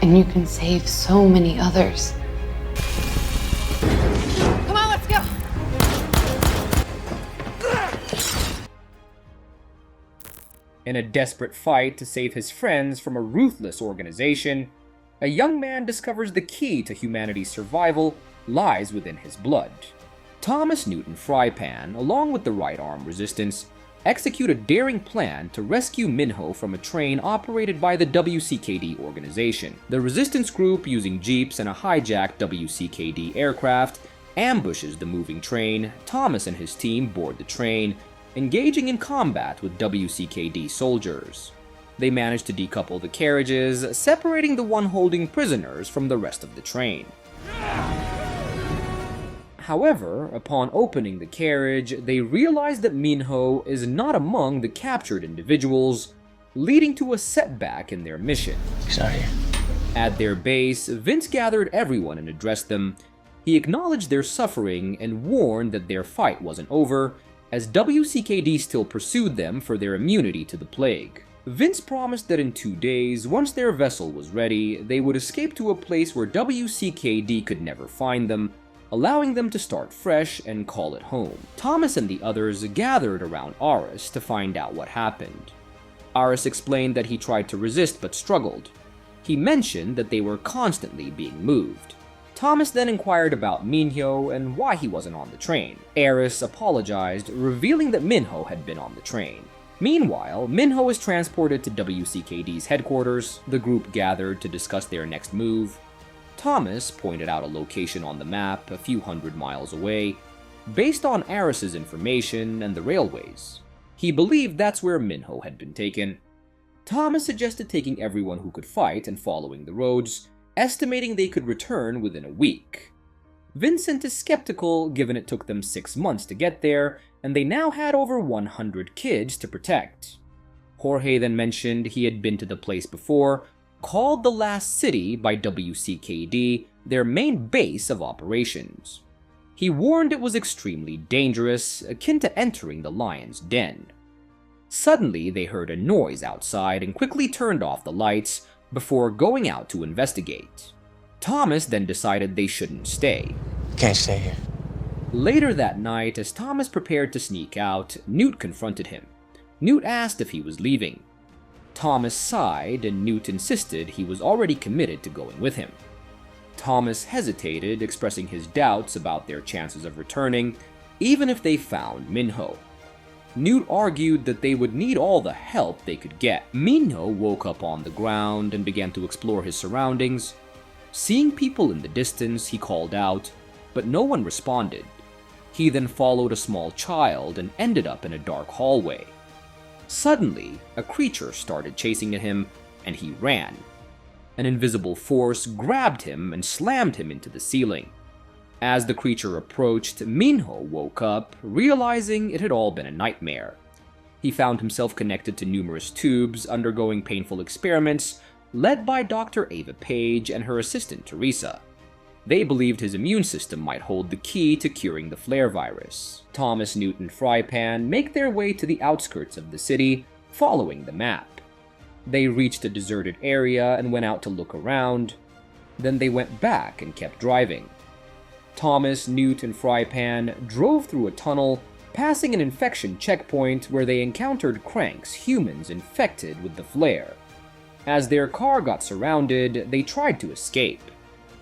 and you can save so many others. Come on, let's go! In a desperate fight to save his friends from a ruthless organization, a young man discovers the key to humanity's survival lies within his blood. Thomas Newton Frypan, along with the Right Arm Resistance, execute a daring plan to rescue Minho from a train operated by the WCKD organization. The resistance group, using jeeps and a hijacked WCKD aircraft, ambushes the moving train. Thomas and his team board the train, engaging in combat with WCKD soldiers. They manage to decouple the carriages, separating the one holding prisoners from the rest of the train. However, upon opening the carriage, they realize that Minho is not among the captured individuals, leading to a setback in their mission. He's not here. At their base, Vince gathered everyone and addressed them. He acknowledged their suffering and warned that their fight wasn't over, as WCKD still pursued them for their immunity to the plague. Vince promised that in 2 days, once their vessel was ready, they would escape to a place where WCKD could never find them, allowing them to start fresh and call it home. Thomas and the others gathered around Aris to find out what happened. Aris explained that he tried to resist but struggled. He mentioned that they were constantly being moved. Thomas then inquired about Minho and why he wasn't on the train. Aris apologized, revealing that Minho had been on the train. Meanwhile, Minho is transported to WCKD's headquarters. The group gathered to discuss their next move. Thomas pointed out a location on the map a few hundred miles away, based on Aris's information and the railways. He believed that's where Minho had been taken. Thomas suggested taking everyone who could fight and following the roads, estimating they could return within a week. Vincent is skeptical given it took them 6 months to get there, and they now had over 100 kids to protect. Jorge then mentioned he had been to the place before, called the Last City by WCKD, their main base of operations. He warned it was extremely dangerous, akin to entering the lion's den. Suddenly, they heard a noise outside and quickly turned off the lights before going out to investigate. Thomas then decided they shouldn't stay. Can't stay here. Later that night, as Thomas prepared to sneak out, Newt confronted him. Newt asked if he was leaving. Thomas sighed, and Newt insisted he was already committed to going with him. Thomas hesitated, expressing his doubts about their chances of returning, even if they found Minho. Newt argued that they would need all the help they could get. Minho woke up on the ground and began to explore his surroundings. Seeing people in the distance, he called out, but no one responded. He then followed a small child and ended up in a dark hallway. Suddenly, a creature started chasing him, and he ran. An invisible force grabbed him and slammed him into the ceiling. As the creature approached, Minho woke up, realizing it had all been a nightmare. He found himself connected to numerous tubes, undergoing painful experiments, led by Dr. Ava Page and her assistant Teresa. They believed his immune system might hold the key to curing the flare virus. Thomas Newton Frypan make their way to the outskirts of the city, following the map. They reached a deserted area and went out to look around. Then they went back and kept driving. Thomas, Newt, and Frypan drove through a tunnel, passing an infection checkpoint where they encountered Crank's humans infected with the flare. As their car got surrounded, they tried to escape.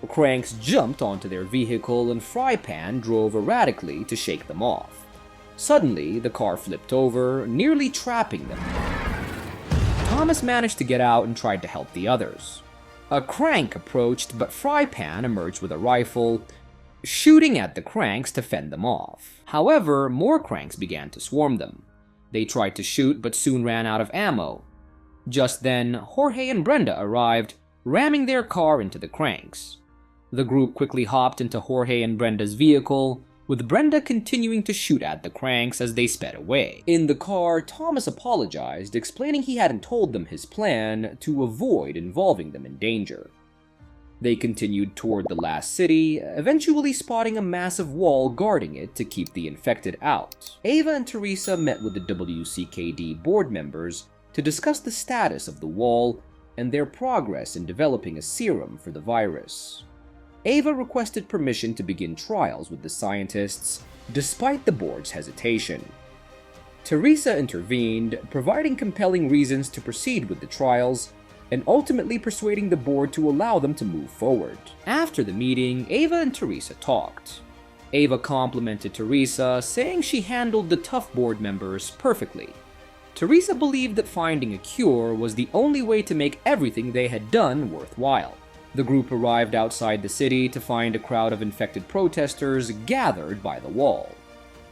Cranks jumped onto their vehicle and Frypan drove erratically to shake them off. Suddenly, the car flipped over, nearly trapping them. Thomas managed to get out and tried to help the others. A Crank approached, but Frypan emerged with a rifle, shooting at the Cranks to fend them off. However, more Cranks began to swarm them. They tried to shoot, but soon ran out of ammo. Just then, Jorge and Brenda arrived, ramming their car into the Cranks. The group quickly hopped into Jorge and Brenda's vehicle, with Brenda continuing to shoot at the Cranks as they sped away. In the car, Thomas apologized, explaining he hadn't told them his plan to avoid involving them in danger. They continued toward the Last City, eventually spotting a massive wall guarding it to keep the infected out. Ava and Teresa met with the WCKD board members to discuss the status of the wall, and their progress in developing a serum for the virus. Ava requested permission to begin trials with the scientists, despite the board's hesitation. Teresa intervened, providing compelling reasons to proceed with the trials, and ultimately persuading the board to allow them to move forward. After the meeting, Ava and Teresa talked. Ava complimented Teresa, saying she handled the tough board members perfectly. Teresa believed that finding a cure was the only way to make everything they had done worthwhile. The group arrived outside the city to find a crowd of infected protesters gathered by the wall.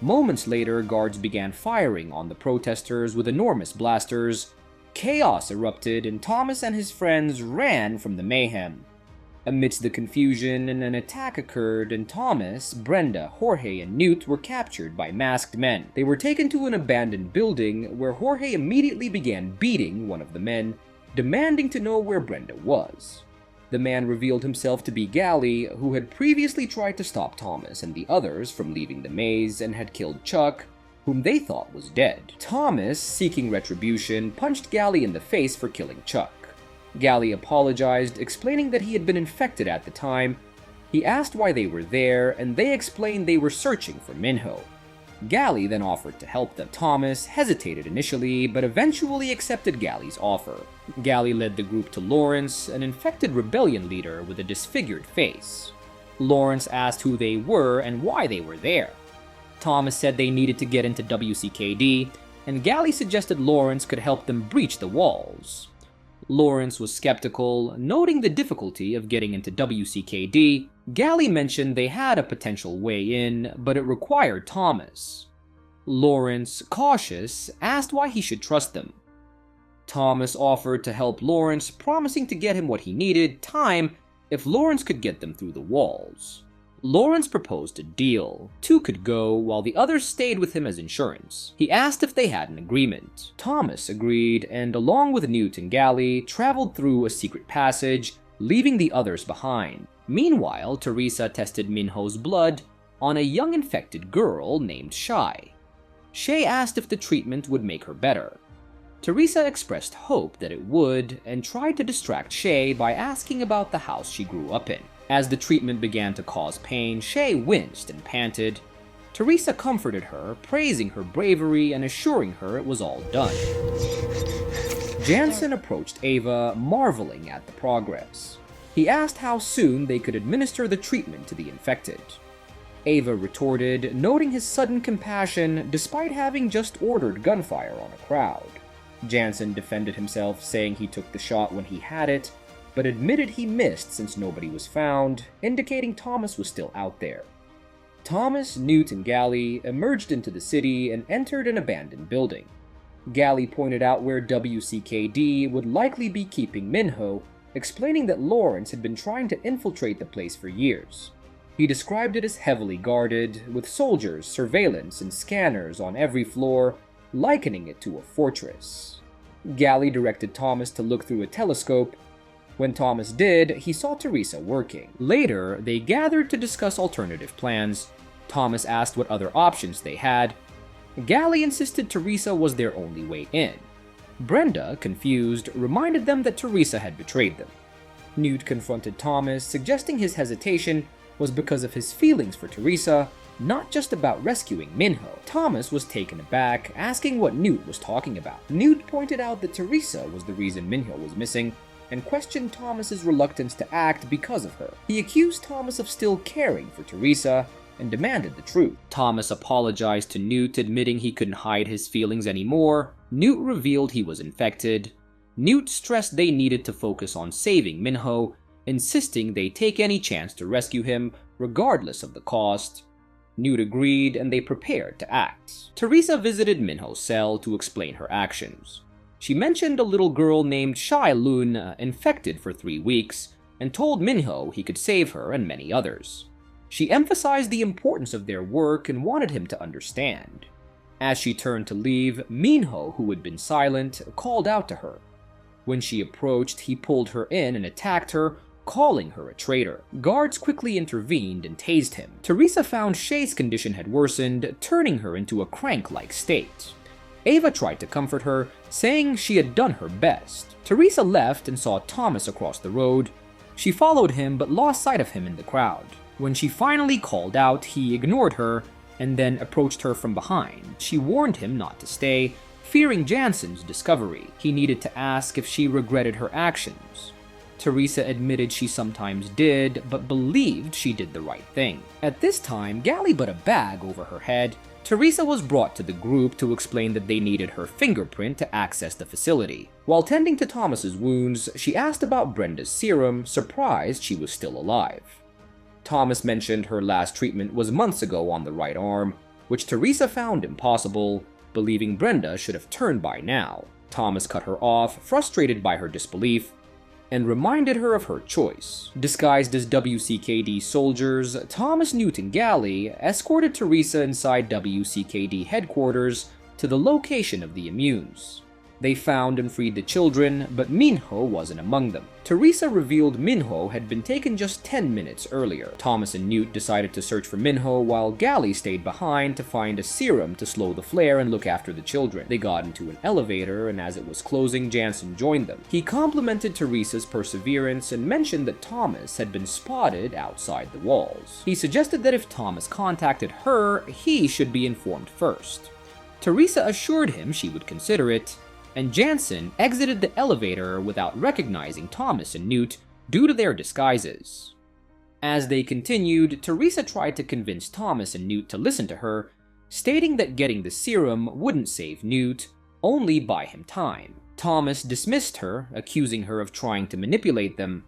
Moments later, guards began firing on the protesters with enormous blasters. Chaos erupted, and Thomas and his friends ran from the mayhem. Amidst the confusion, an attack occurred, and Thomas, Brenda, Jorge, and Newt were captured by masked men. They were taken to an abandoned building, where Jorge immediately began beating one of the men, demanding to know where Brenda was. The man revealed himself to be Gally, who had previously tried to stop Thomas and the others from leaving the maze and had killed Chuck, whom they thought was dead. Thomas, seeking retribution, punched Gally in the face for killing Chuck. Gally apologized, explaining that he had been infected at the time. He asked why they were there, and they explained they were searching for Minho. Gally then offered to help them. Thomas hesitated initially, but eventually accepted Gally's offer. Gally led the group to Lawrence, an infected rebellion leader with a disfigured face. Lawrence asked who they were and why they were there. Thomas said they needed to get into WCKD, and Gally suggested Lawrence could help them breach the walls. Lawrence was skeptical, noting the difficulty of getting into WCKD. Gally mentioned they had a potential way in, but it required Thomas. Lawrence, cautious, asked why he should trust them. Thomas offered to help Lawrence, promising to get him what he needed, time, if Lawrence could get them through the walls. Lawrence proposed a deal. Two could go, while the others stayed with him as insurance. He asked if they had an agreement. Thomas agreed, and along with Newt and Gally, traveled through a secret passage, leaving the others behind. Meanwhile, Teresa tested Minho's blood on a young infected girl named Shy. Shay asked if the treatment would make her better. Teresa expressed hope that it would, and tried to distract Shay by asking about the house she grew up in. As the treatment began to cause pain, Shay winced and panted. Teresa comforted her, praising her bravery and assuring her it was all done. Jansen approached Ava, marveling at the progress. He asked how soon they could administer the treatment to the infected. Ava retorted, noting his sudden compassion despite having just ordered gunfire on a crowd. Jansen defended himself, saying he took the shot when he had it, but admitted he missed since nobody was found, indicating Thomas was still out there. Thomas, Newt, and Gally emerged into the city and entered an abandoned building. Gally pointed out where WCKD would likely be keeping Minho, explaining that Lawrence had been trying to infiltrate the place for years. He described it as heavily guarded, with soldiers, surveillance, and scanners on every floor, likening it to a fortress. Gally directed Thomas to look through a telescope. When Thomas did, he saw Teresa working. Later, they gathered to discuss alternative plans. Thomas asked what other options they had. Gally insisted Teresa was their only way in. Brenda, confused, reminded them that Teresa had betrayed them. Newt confronted Thomas, suggesting his hesitation was because of his feelings for Teresa, not just about rescuing Minho. Thomas was taken aback, asking what Newt was talking about. Newt pointed out that Teresa was the reason Minho was missing, and questioned Thomas's reluctance to act because of her. He accused Thomas of still caring for Teresa, and demanded the truth. Thomas apologized to Newt, admitting he couldn't hide his feelings anymore. Newt revealed he was infected. Newt stressed they needed to focus on saving Minho, insisting they take any chance to rescue him, regardless of the cost. Newt agreed, and they prepared to act. Teresa visited Minho's cell to explain her actions. She mentioned a little girl named Shai Lun, infected for 3 weeks, and told Minho he could save her and many others. She emphasized the importance of their work and wanted him to understand. As she turned to leave, Minho, who had been silent, called out to her. When she approached, he pulled her in and attacked her, calling her a traitor. Guards quickly intervened and tased him. Teresa found Shay's condition had worsened, turning her into a crank-like state. Ava tried to comfort her, saying she had done her best. Teresa left and saw Thomas across the road. She followed him but lost sight of him in the crowd. When she finally called out, he ignored her and then approached her from behind. She warned him not to stay, fearing Jansen's discovery. He needed to ask if she regretted her actions. Teresa admitted she sometimes did, but believed she did the right thing. At this time, Gally put a bag over her head. Teresa was brought to the group to explain that they needed her fingerprint to access the facility. While tending to Thomas's wounds, she asked about Brenda's serum, surprised she was still alive. Thomas mentioned her last treatment was months ago on the right arm, which Teresa found impossible, believing Brenda should have turned by now. Thomas cut her off, frustrated by her disbelief, and reminded her of her choice. Disguised as WCKD soldiers, Thomas, Newt, and Gally escorted Teresa inside WCKD headquarters to the location of the immunes. They found and freed the children, but Minho wasn't among them. Teresa revealed Minho had been taken just 10 minutes earlier. Thomas and Newt decided to search for Minho, while Gally stayed behind to find a serum to slow the flare and look after the children. They got into an elevator, and as it was closing, Jansen joined them. He complimented Teresa's perseverance and mentioned that Thomas had been spotted outside the walls. He suggested that if Thomas contacted her, he should be informed first. Teresa assured him she would consider it, and Jansen exited the elevator without recognizing Thomas and Newt due to their disguises. As they continued, Teresa tried to convince Thomas and Newt to listen to her, stating that getting the serum wouldn't save Newt, only buy him time. Thomas dismissed her, accusing her of trying to manipulate them.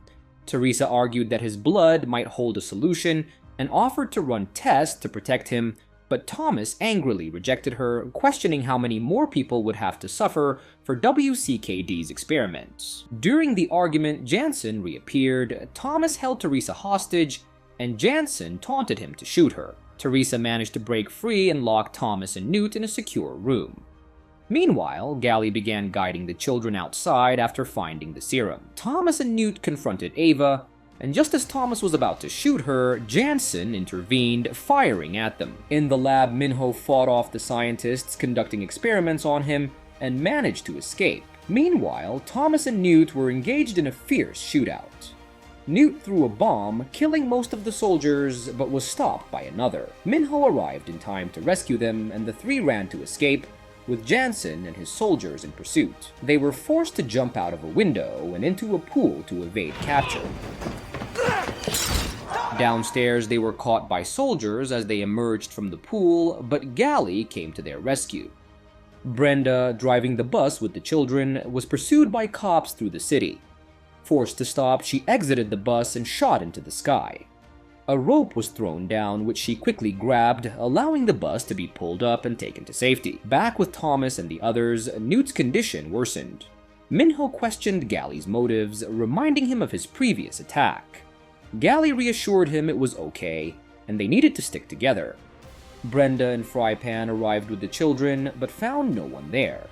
Teresa argued that his blood might hold a solution and offered to run tests to protect him, but Thomas angrily rejected her, questioning how many more people would have to suffer for WCKD's experiments. During the argument, Jansen reappeared. Thomas held Teresa hostage, and Jansen taunted him to shoot her. Teresa managed to break free and lock Thomas and Newt in a secure room. Meanwhile, Gally began guiding the children outside after finding the serum. Thomas and Newt confronted Ava, and just as Thomas was about to shoot her, Jansen intervened, firing at them. In the lab, Minho fought off the scientists conducting experiments on him and managed to escape. Meanwhile, Thomas and Newt were engaged in a fierce shootout. Newt threw a bomb, killing most of the soldiers, but was stopped by another. Minho arrived in time to rescue them, and the three ran to escape, with Jansen and his soldiers in pursuit. They were forced to jump out of a window and into a pool to evade capture. Downstairs, they were caught by soldiers as they emerged from the pool, but Gally came to their rescue. Brenda, driving the bus with the children, was pursued by cops through the city. Forced to stop, she exited the bus and shot into the sky. A rope was thrown down, which she quickly grabbed, allowing the bus to be pulled up and taken to safety. Back with Thomas and the others, Newt's condition worsened. Minho questioned Gally's motives, reminding him of his previous attack. Gally reassured him it was okay, and they needed to stick together. Brenda and Frypan arrived with the children, but found no one there.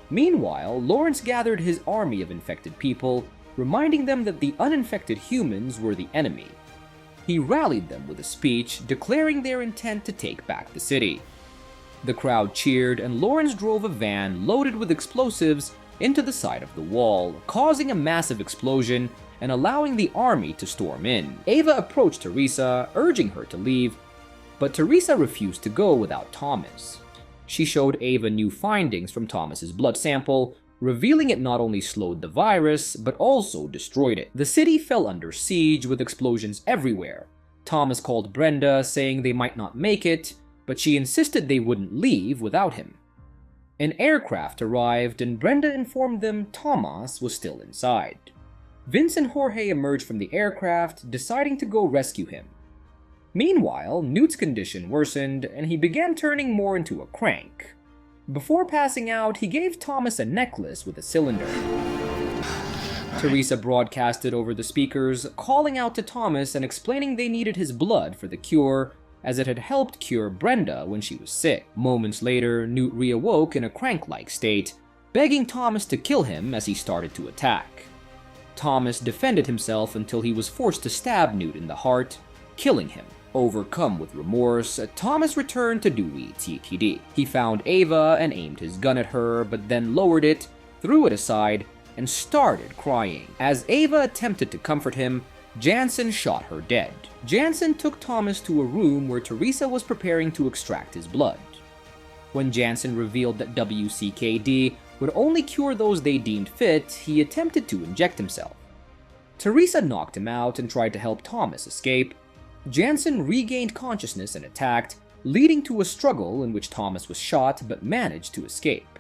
Meanwhile, Lawrence gathered his army of infected people, reminding them that the uninfected humans were the enemy. He rallied them with a speech, declaring their intent to take back the city. The crowd cheered, and Lawrence drove a van loaded with explosives into the side of the wall, causing a massive explosion and allowing the army to storm in. Ava approached Teresa, urging her to leave, but Teresa refused to go without Thomas. She showed Ava new findings from Thomas's blood sample, revealing it not only slowed the virus, but also destroyed it. The city fell under siege with explosions everywhere. Thomas called Brenda, saying they might not make it, but she insisted they wouldn't leave without him. An aircraft arrived, and Brenda informed them Thomas was still inside. Vince and Jorge emerged from the aircraft, deciding to go rescue him. Meanwhile, Newt's condition worsened, and he began turning more into a crank. Before passing out, he gave Thomas a necklace with a cylinder. Teresa broadcasted over the speakers, calling out to Thomas and explaining they needed his blood for the cure, as it had helped cure Brenda when she was sick. Moments later, Newt reawoke in a crank-like state, begging Thomas to kill him as he started to attack. Thomas defended himself until he was forced to stab Newt in the heart, killing him. Overcome with remorse, Thomas returned to WCKD. He found Ava and aimed his gun at her, but then lowered it, threw it aside, and started crying. As Ava attempted to comfort him, Jansen shot her dead. Jansen took Thomas to a room where Teresa was preparing to extract his blood. When Jansen revealed that WCKD would only cure those they deemed fit, he attempted to inject himself. Teresa knocked him out and tried to help Thomas escape. Jansen regained consciousness and attacked, leading to a struggle in which Thomas was shot but managed to escape.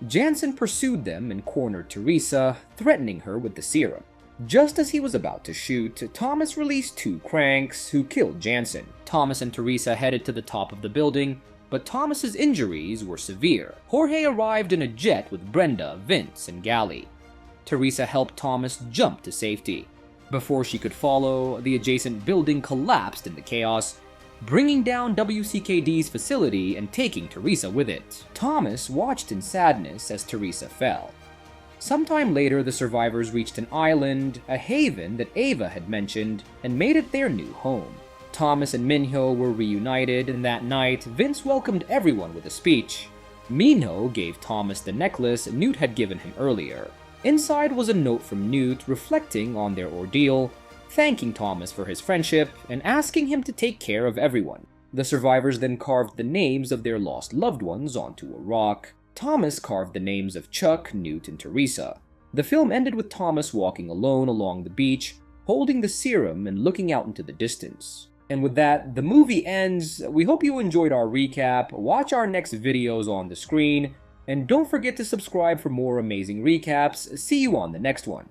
Jansen pursued them and cornered Teresa, threatening her with the serum. Just as he was about to shoot, Thomas released two cranks who killed Jansen. Thomas and Teresa headed to the top of the building, but Thomas's injuries were severe. Jorge arrived in a jet with Brenda, Vince, and Gally. Teresa helped Thomas jump to safety. Before she could follow, the adjacent building collapsed in the chaos, bringing down WCKD's facility and taking Teresa with it. Thomas watched in sadness as Teresa fell. Sometime later, the survivors reached an island, a haven that Ava had mentioned, and made it their new home. Thomas and Minho were reunited, and that night, Vince welcomed everyone with a speech. Minho gave Thomas the necklace Newt had given him earlier. Inside was a note from Newt reflecting on their ordeal, thanking Thomas for his friendship, and asking him to take care of everyone. The survivors then carved the names of their lost loved ones onto a rock. Thomas carved the names of Chuck, Newt, and Teresa. The film ended with Thomas walking alone along the beach, holding the serum and looking out into the distance. And with that, the movie ends. We hope you enjoyed our recap. Watch our next videos on the screen, and don't forget to subscribe for more amazing recaps. See you on the next one.